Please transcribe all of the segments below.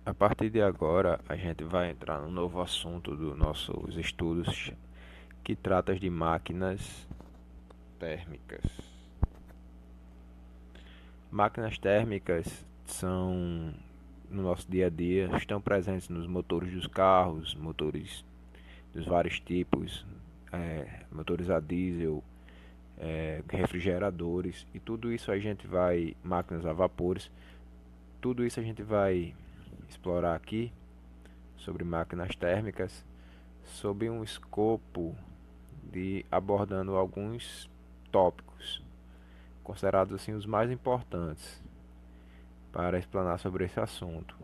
A partir de agora, a gente vai entrar no novo assunto dos nossos estudos que trata de máquinas térmicas. Máquinas térmicas são, no nosso dia a dia, estão presentes nos motores dos carros, motores dos vários tipos, motores a diesel, refrigeradores e tudo isso a gente vai, máquinas a vapores, tudo isso a gente vai explorar aqui sobre máquinas térmicas, sob um escopo de abordando alguns tópicos considerados assim os mais importantes para explanar sobre esse assunto.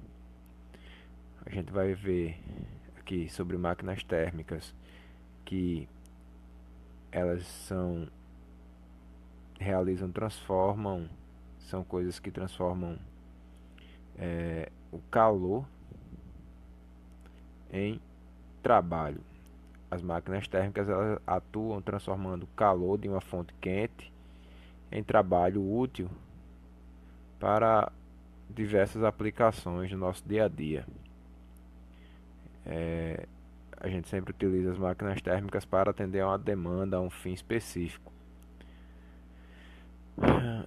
A gente vai ver aqui sobre máquinas térmicas que elas transformam, são coisas que transformam o calor em trabalho. As máquinas térmicas elas atuam transformando o calor de uma fonte quente em trabalho útil para diversas aplicações no nosso dia a dia. A gente sempre utiliza as máquinas térmicas para atender a uma demanda, a um fim específico.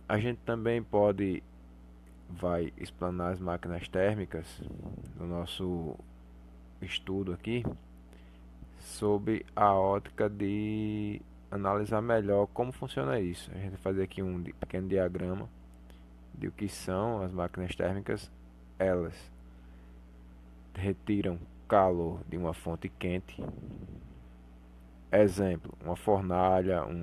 A gente também vai explanar as máquinas térmicas no nosso estudo aqui, sob a ótica de analisar melhor como funciona isso. A gente vai fazer aqui um pequeno diagrama de o que são as máquinas térmicas. Elas retiram calor de uma fonte quente. Exemplo, uma fornalha, um-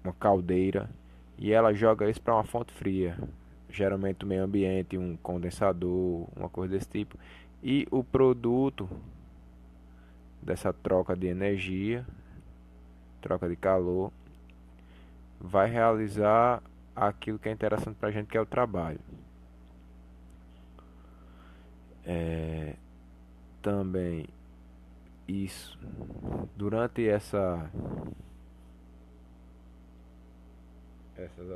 uma caldeira, e ela joga isso para uma fonte fria, geralmente do meio ambiente, um condensador, uma coisa desse tipo. E o produto dessa troca de energia, troca de calor, vai realizar aquilo que é interessante para a gente, que é o trabalho. É, também isso, durante essas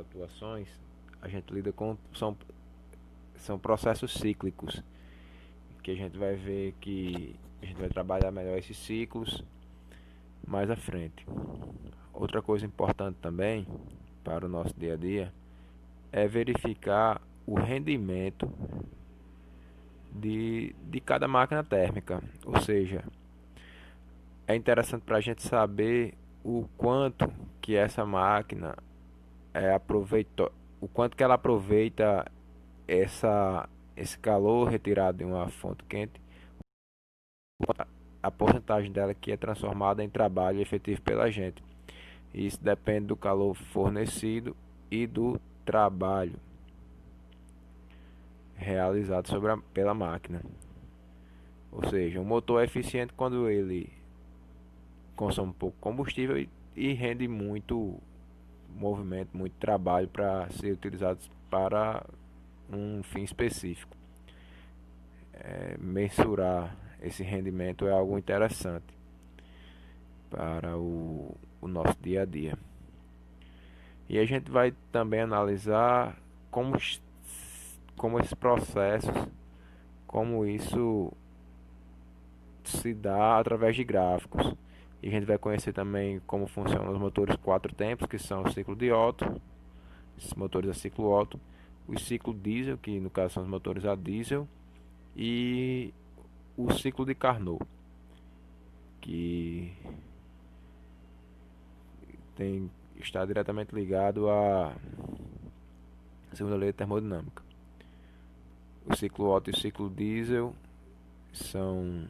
atuações, a gente lida com são processos cíclicos, que a gente vai ver que a gente vai trabalhar melhor esses ciclos mais à frente. Outra coisa importante também para o nosso dia a dia é verificar o rendimento de cada máquina térmica. Ou seja, é interessante para a gente saber o quanto que essa máquina aproveita, o quanto que ela aproveita esse calor retirado de uma fonte quente, a porcentagem dela que é transformada em trabalho efetivo pela gente. Isso depende do calor fornecido e do trabalho realizado pela máquina. Ou seja, um motor é eficiente quando ele consome pouco combustível e rende muito movimento, muito trabalho para ser utilizado para um fim específico. Mensurar esse rendimento é algo interessante para o nosso dia a dia. E a gente vai também analisar como esses processos, como isso se dá através de gráficos. E a gente vai conhecer também como funcionam os motores quatro tempos, que são o ciclo de Otto, esses motores a ciclo Otto, o ciclo diesel, que no caso são os motores a diesel, e o ciclo de Carnot, que está diretamente ligado à segunda lei da termodinâmica. O ciclo Otto e o ciclo diesel são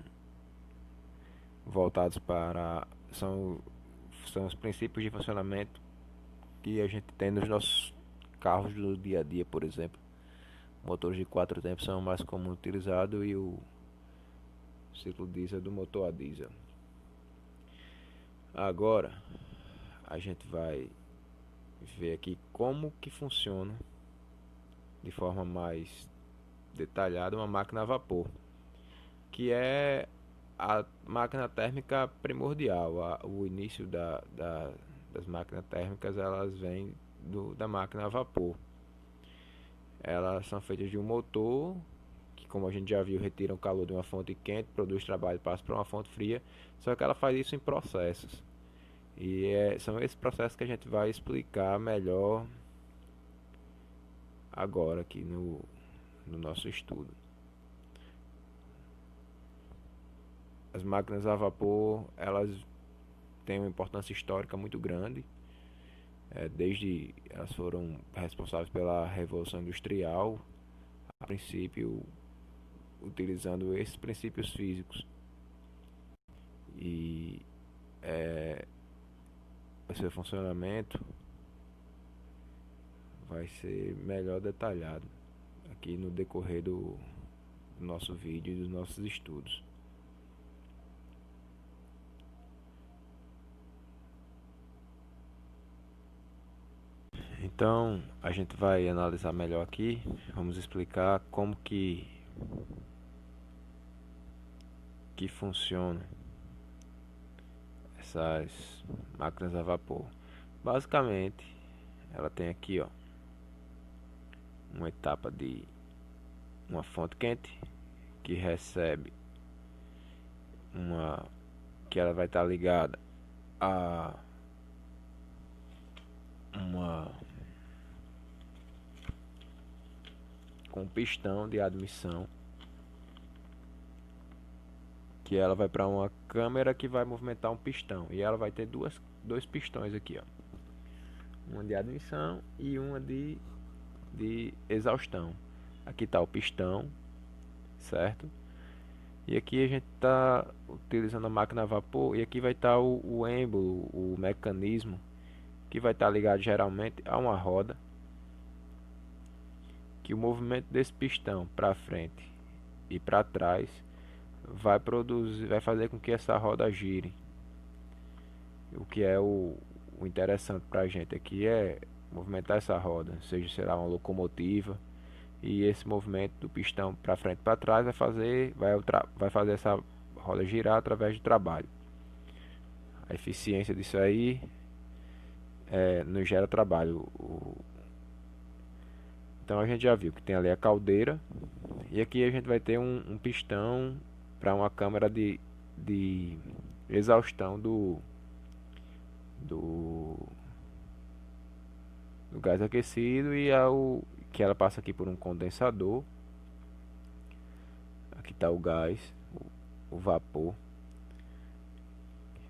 voltados para são os princípios de funcionamento que a gente tem nos nossos carros do dia a dia, por exemplo. Motores de quatro tempos são mais comum utilizado e o ciclo diesel do motor a diesel. Agora a gente vai ver aqui como que funciona de forma mais detalhada uma máquina a vapor, que é a máquina térmica primordial. O início das máquinas térmicas elas vêm da máquina a vapor. Elas são feitas de um motor que, como a gente já viu, retira o calor de uma fonte quente, produz trabalho e passa para uma fonte fria, só que ela faz isso em processos. E são esses processos que a gente vai explicar melhor agora aqui no nosso estudo. As máquinas a vapor, elas têm uma importância histórica muito grande. Desde elas foram responsáveis pela Revolução Industrial, a princípio utilizando esses princípios físicos. E o seu funcionamento vai ser melhor detalhado aqui no decorrer do nosso vídeo e dos nossos estudos. Então, a gente vai analisar melhor aqui, vamos explicar como que funciona essas máquinas a vapor. Basicamente, ela tem aqui, ó, uma etapa de uma fonte quente que recebe que ela vai estar ligada a com um pistão de admissão, que ela vai para uma câmera que vai movimentar um pistão, e ela vai ter dois pistões aqui, ó, uma de admissão e uma de exaustão. Aqui está o pistão, certo? E aqui a gente está utilizando a máquina a vapor, e aqui vai estar o êmbolo, o mecanismo, que vai estar ligado geralmente a uma roda, que o movimento desse pistão para frente e para trás vai fazer com que essa roda gire. O que é o interessante para a gente aqui é movimentar essa roda, seja será uma locomotiva, e esse movimento do pistão para frente e para trás vai fazer essa roda girar através do trabalho. A eficiência disso aí nos gera trabalho. Então a gente já viu que tem ali a caldeira, e aqui a gente vai ter um pistão para uma câmara de exaustão do gás aquecido, e que ela passa aqui por um condensador. Aqui está o gás, o vapor,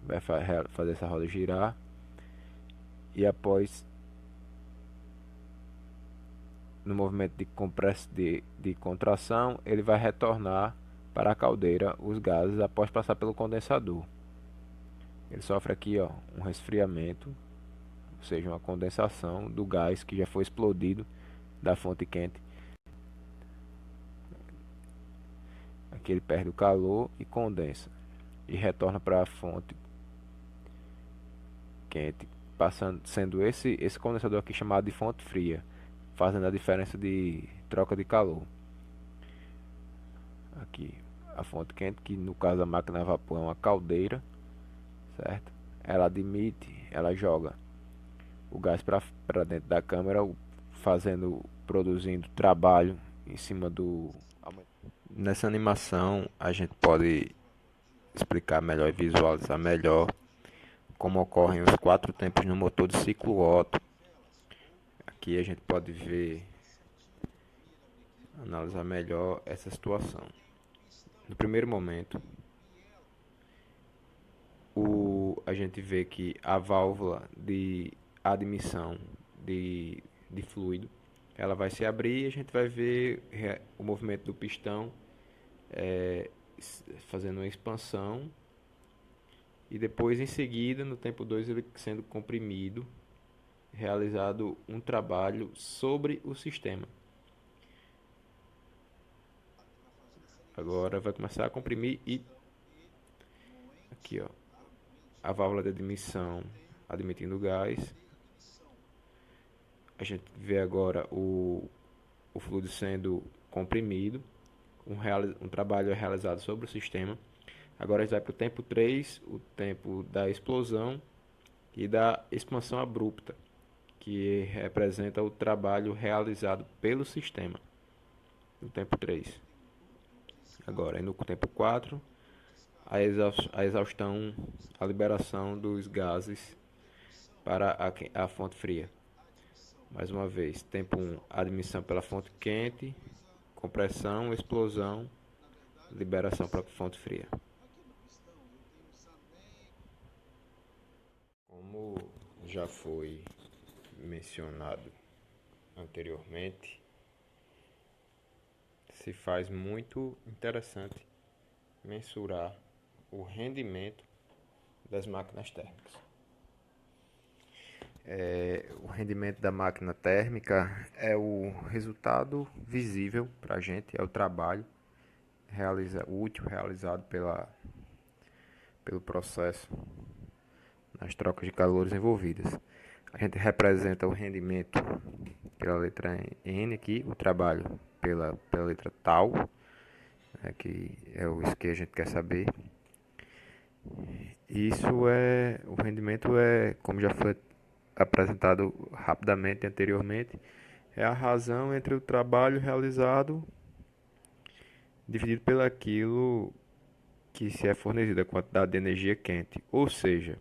vai fazer essa roda girar, e após, no movimento de contração, ele vai retornar para a caldeira os gases após passar pelo condensador. Ele sofre aqui, ó, um resfriamento, ou seja, uma condensação do gás que já foi explodido da fonte quente. Aqui ele perde o calor e condensa, e retorna para a fonte quente, sendo esse condensador aqui chamado de fonte fria, fazendo a diferença de troca de calor. Aqui a fonte quente, que no caso da máquina a vapor é uma caldeira, certo? Ela joga o gás para dentro da câmara, produzindo trabalho em cima do... Nessa animação a gente pode explicar melhor e visualizar melhor como ocorrem os 4 tempos no motor de ciclo Otto. Aqui a gente pode analisar melhor essa situação. No primeiro momento, a gente vê que a válvula de admissão de fluido, ela vai se abrir, e a gente vai ver o movimento do pistão fazendo uma expansão, e depois, em seguida, no tempo 2, ele sendo comprimido, realizado um trabalho sobre o sistema. Agora vai começar a comprimir, e aqui, ó, a válvula de admissão admitindo gás. A gente vê agora o fluido sendo comprimido, um trabalho é realizado sobre o sistema. Agora a gente vai para o tempo 3, o tempo da explosão e da expansão abrupta. que representa o trabalho realizado pelo sistema, no tempo 3. Agora, no tempo 4, a exaustão, a liberação dos gases para a fonte fria. Mais uma vez, tempo 1, admissão pela fonte quente, compressão, explosão, liberação para a fonte fria. Como já foi mencionado anteriormente, se faz muito interessante mensurar o rendimento das máquinas térmicas. O rendimento da máquina térmica é o resultado visível para a gente, é o trabalho útil realizado pelo processo nas trocas de calores envolvidas. A gente representa o rendimento pela letra N aqui, o trabalho pela letra tal, que é isso que a gente quer saber. O rendimento como já foi apresentado rapidamente anteriormente, é a razão entre o trabalho realizado dividido pelo aquilo que se é fornecido, a quantidade de energia quente. Ou seja,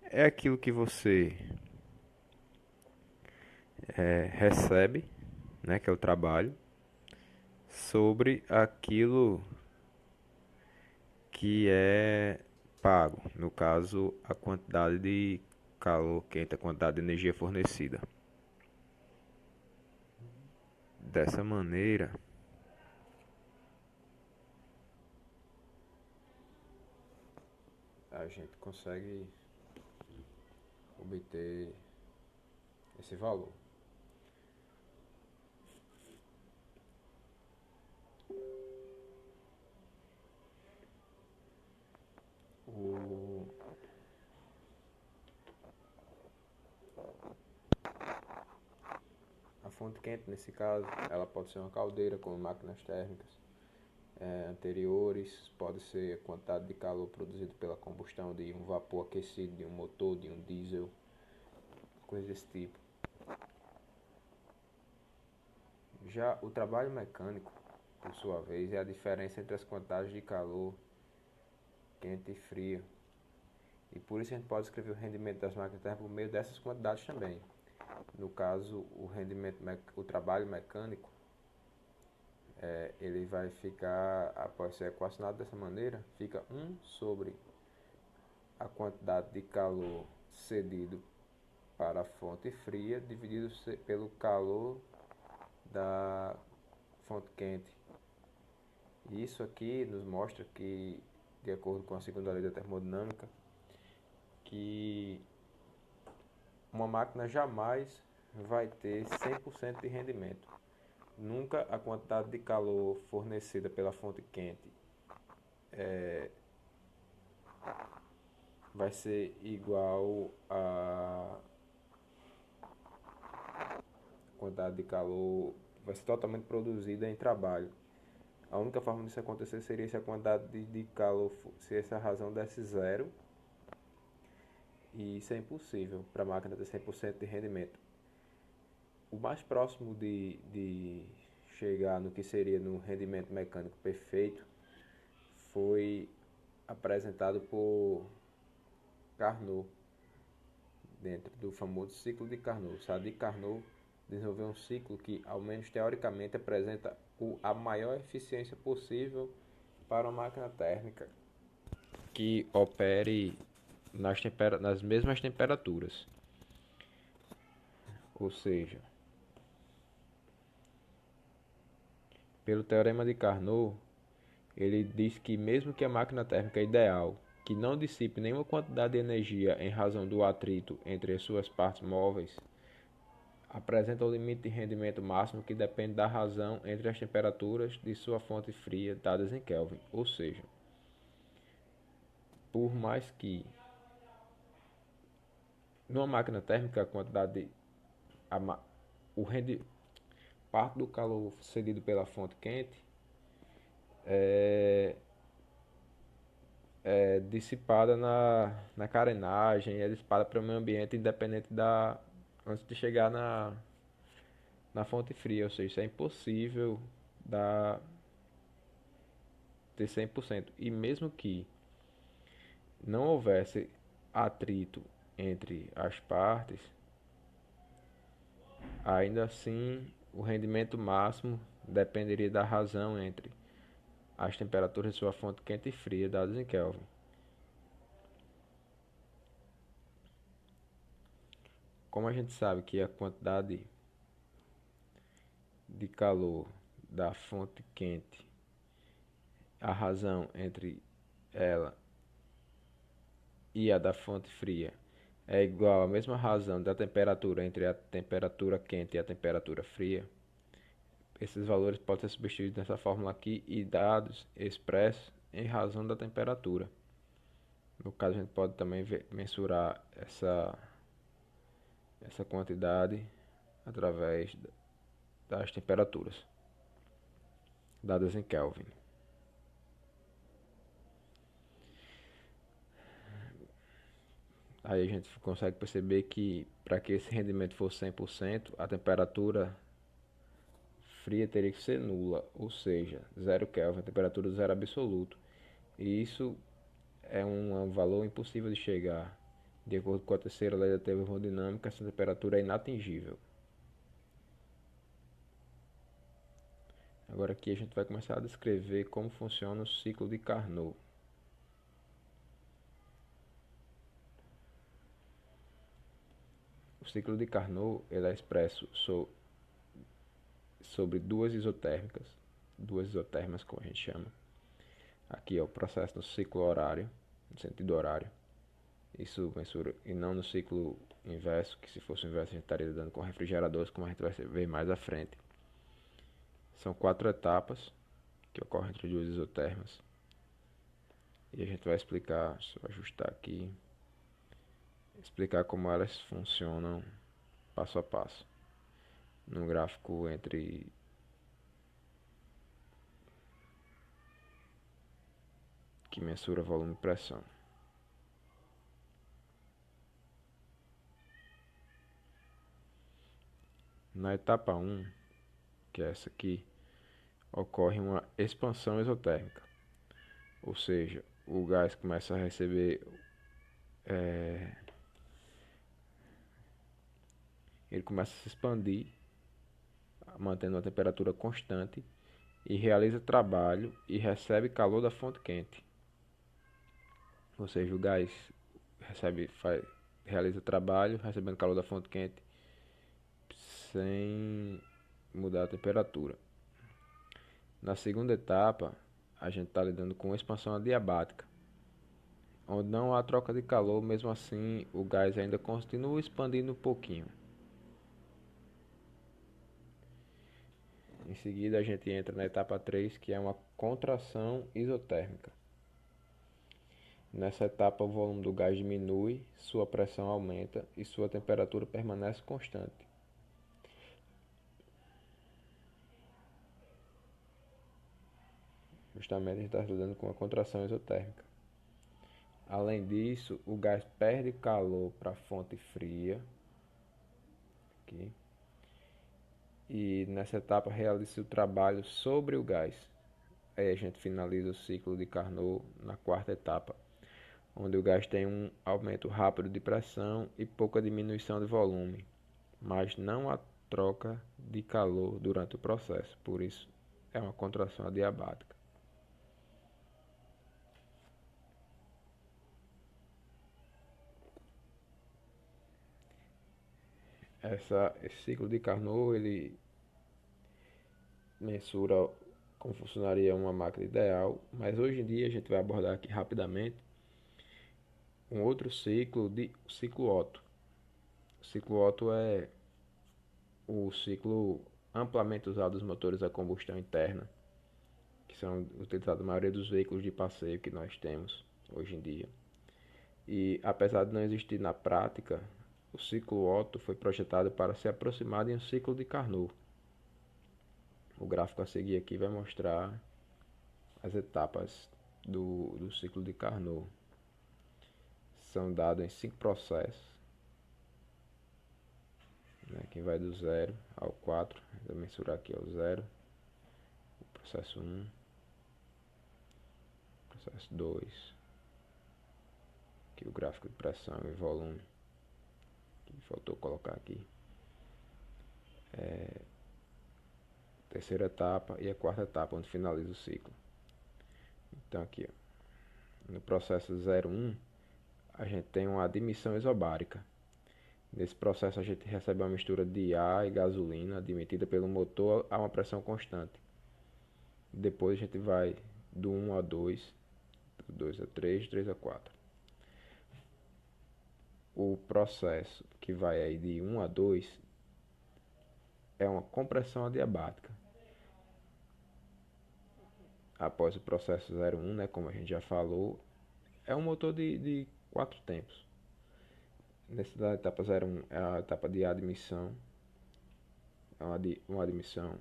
é aquilo que você recebe, né, que é o trabalho, sobre aquilo que é pago. No caso, a quantidade de calor quente, a quantidade de energia fornecida. Dessa maneira, a gente consegue obter esse valor. A fonte quente, nesse caso, ela pode ser uma caldeira, como máquinas térmicas anteriores, pode ser a quantidade de calor produzido pela combustão de um vapor aquecido, de um motor, de um diesel, coisas desse tipo. Já o trabalho mecânico, por sua vez, é a diferença entre as quantidades de calor quente e frio. E por isso a gente pode escrever o rendimento das máquinas térmicas por meio dessas quantidades também. No caso, o trabalho mecânico, ele vai ficar, após ser equacionado dessa maneira, fica 1 sobre a quantidade de calor cedido para a fonte fria, dividido pelo calor da fonte quente. E isso aqui nos mostra que, de acordo com a segunda lei da termodinâmica, que uma máquina jamais vai ter 100% de rendimento. Nunca a quantidade de calor fornecida pela fonte quente vai ser igual a quantidade de calor, vai ser totalmente produzida em trabalho. A única forma disso acontecer seria se a quantidade de calor, se essa razão desse zero, e isso é impossível para a máquina ter 100% de rendimento. O mais próximo de chegar no que seria no rendimento mecânico perfeito foi apresentado por Carnot, dentro do famoso ciclo de Carnot. Sadi Carnot desenvolveu um ciclo que, ao menos teoricamente, apresenta a maior eficiência possível para uma máquina térmica que opere nas mesmas temperaturas. Ou seja, pelo teorema de Carnot, ele diz que mesmo que a máquina térmica ideal, que não dissipe nenhuma quantidade de energia em razão do atrito entre as suas partes móveis, apresenta o limite de rendimento máximo que depende da razão entre as temperaturas de sua fonte fria dadas em Kelvin. Ou seja, por mais que numa máquina térmica a quantidade de, o rendi, parte do calor cedido pela fonte quente é dissipada na carenagem, é dissipada para o meio ambiente independente antes de chegar na fonte fria, ou seja, isso é impossível dar, ter 100%. E mesmo que não houvesse atrito entre as partes, ainda assim o rendimento máximo dependeria da razão entre as temperaturas de sua fonte quente e fria dadas em Kelvin. Como a gente sabe que a quantidade de calor da fonte quente, a razão entre ela e a da fonte fria é igual à mesma razão da temperatura entre a temperatura quente e a temperatura fria, esses valores podem ser substituídos nessa fórmula aqui e dados expressos em razão da temperatura. No caso, a gente pode também mensurar essa quantidade através das temperaturas dadas em Kelvin. Aí a gente consegue perceber que para que esse rendimento fosse 100%, a temperatura fria teria que ser nula, ou seja, 0 Kelvin, a temperatura zero absoluto. E isso é um valor impossível de chegar. De acordo com a terceira lei da termodinâmica, essa temperatura é inatingível. Agora aqui a gente vai começar a descrever como funciona o ciclo de Carnot. O ciclo de Carnot ele é expresso sobre duas isotermas como a gente chama. Aqui é o processo no ciclo horário, no sentido horário. Isso mensura, e não no ciclo inverso, que se fosse o inverso a gente estaria lidando com refrigeradores, como a gente vai ver mais à frente. São 4 etapas que ocorrem entre duas isotermas. E a gente vai explicar, só ajustar aqui, explicar como elas funcionam passo a passo. No gráfico entre que mensura volume e pressão. Na etapa 1, que é essa aqui, ocorre uma expansão exotérmica, ou seja, o gás começa a receber, ele começa a se expandir, mantendo uma temperatura constante e realiza trabalho e recebe calor da fonte quente. Ou seja, o gás realiza trabalho recebendo calor da fonte quente sem mudar a temperatura. Na segunda etapa, a gente está lidando com expansão adiabática, onde não há troca de calor, mesmo assim o gás ainda continua expandindo um pouquinho. Em seguida, a gente entra na etapa 3, que é uma contração isotérmica. Nessa etapa, o volume do gás diminui, sua pressão aumenta e sua temperatura permanece constante. Justamente a gente está lidando com a contração isotérmica. Além disso, o gás perde calor para a fonte fria. Aqui. E nessa etapa realiza o trabalho sobre o gás. Aí a gente finaliza o ciclo de Carnot na quarta etapa, onde o gás tem um aumento rápido de pressão e pouca diminuição de volume, mas não há troca de calor durante o processo, por isso é uma contração adiabática. Esse ciclo de Carnot ele mensura como funcionaria uma máquina ideal, mas hoje em dia a gente vai abordar aqui rapidamente um outro ciclo de ciclo Otto. O ciclo Otto é o ciclo amplamente usado dos motores a combustão interna, que são utilizados na maioria dos veículos de passeio que nós temos hoje em dia. E apesar de não existir na prática, o ciclo Otto foi projetado para se aproximar de um ciclo de Carnot. O gráfico a seguir aqui vai mostrar as etapas do ciclo de Carnot. São dados em 5 processos. né? Que vai do 0 ao 4. Vou mensurar aqui ao 0. O processo 1. Processo 2. Aqui o gráfico de pressão e volume. Que faltou colocar aqui. Terceira etapa e a quarta etapa, onde finaliza o ciclo. Então aqui, ó, no processo 01, a gente tem uma admissão isobárica. Nesse processo a gente recebe uma mistura de ar e gasolina admitida pelo motor a uma pressão constante. Depois a gente vai do 1 a 2, do 2 a 3, 3 a 4. O processo que vai aí de 1 a 2 é uma compressão adiabática. Após o processo 01, né, como a gente já falou, é um motor de 4 tempos. Nessa etapa 01 é a etapa de admissão, é uma admissão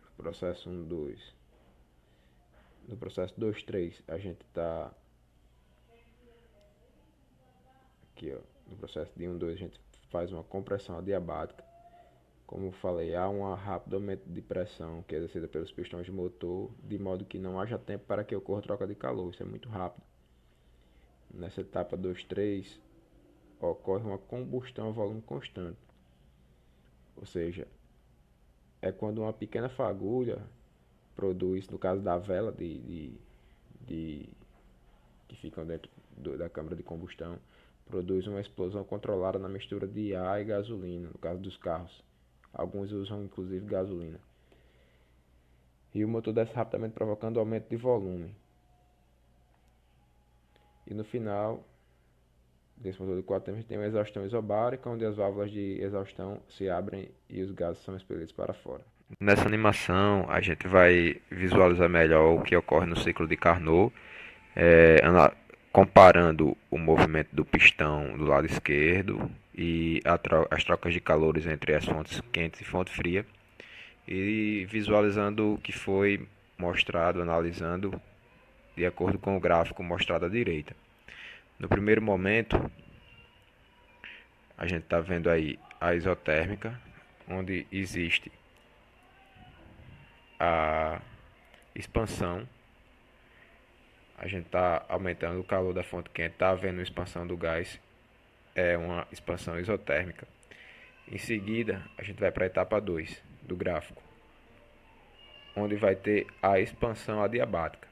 no processo 1, 2. No processo 2, 3 a gente está aqui, ó, no processo de 1, 2 a gente faz uma compressão adiabática. Como falei, há um rápido aumento de pressão que é exercida pelos pistões de motor, de modo que não haja tempo para que ocorra troca de calor. Isso é muito rápido. Nessa etapa 2, 3 ocorre uma combustão a volume constante. Ou seja, é quando uma pequena fagulha produz, no caso da vela que ficam dentro da câmara de combustão, produz uma explosão controlada na mistura de ar e gasolina, no caso dos carros. Alguns usam inclusive gasolina. E o motor desce rapidamente, provocando aumento de volume. E no final desse motor de 4 tempos, a gente tem uma exaustão isobárica, onde as válvulas de exaustão se abrem e os gases são expelidos para fora. Nessa animação, a gente vai visualizar melhor o que ocorre no ciclo de Carnot, comparando o movimento do pistão do lado esquerdo e as trocas de calores entre as fontes quentes e fonte fria, e visualizando o que foi mostrado, analisando de acordo com o gráfico mostrado à direita. No primeiro momento, a gente está vendo aí a isotérmica, onde existe a expansão. A gente está aumentando o calor da fonte quente, está havendo uma expansão do gás, é uma expansão isotérmica. Em seguida, a gente vai para a etapa 2 do gráfico, onde vai ter a expansão adiabática,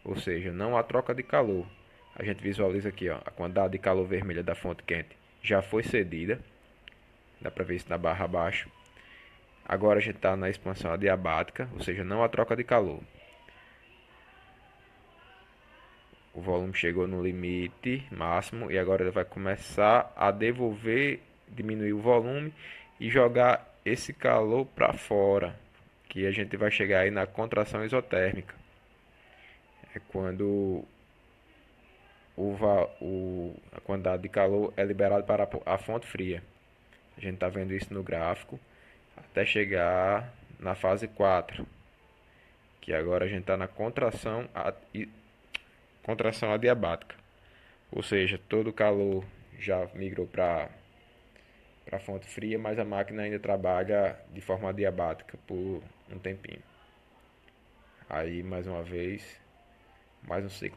ou seja, não há troca de calor. A gente visualiza aqui, ó, a quantidade de calor vermelha da fonte quente já foi cedida, dá para ver isso na barra abaixo. Agora a gente está na expansão adiabática, ou seja, não há troca de calor. O volume chegou no limite máximo e agora ele vai começar a devolver, diminuir o volume e jogar esse calor para fora, que a gente vai chegar aí na contração isotérmica. É quando a quantidade de calor é liberada para a fonte fria. A gente está vendo isso no gráfico até chegar na fase 4, que agora a gente está na contração adiabática, ou seja, todo o calor já migrou para a fonte fria, mas a máquina ainda trabalha de forma adiabática por um tempinho. Aí mais uma vez, mais um ciclo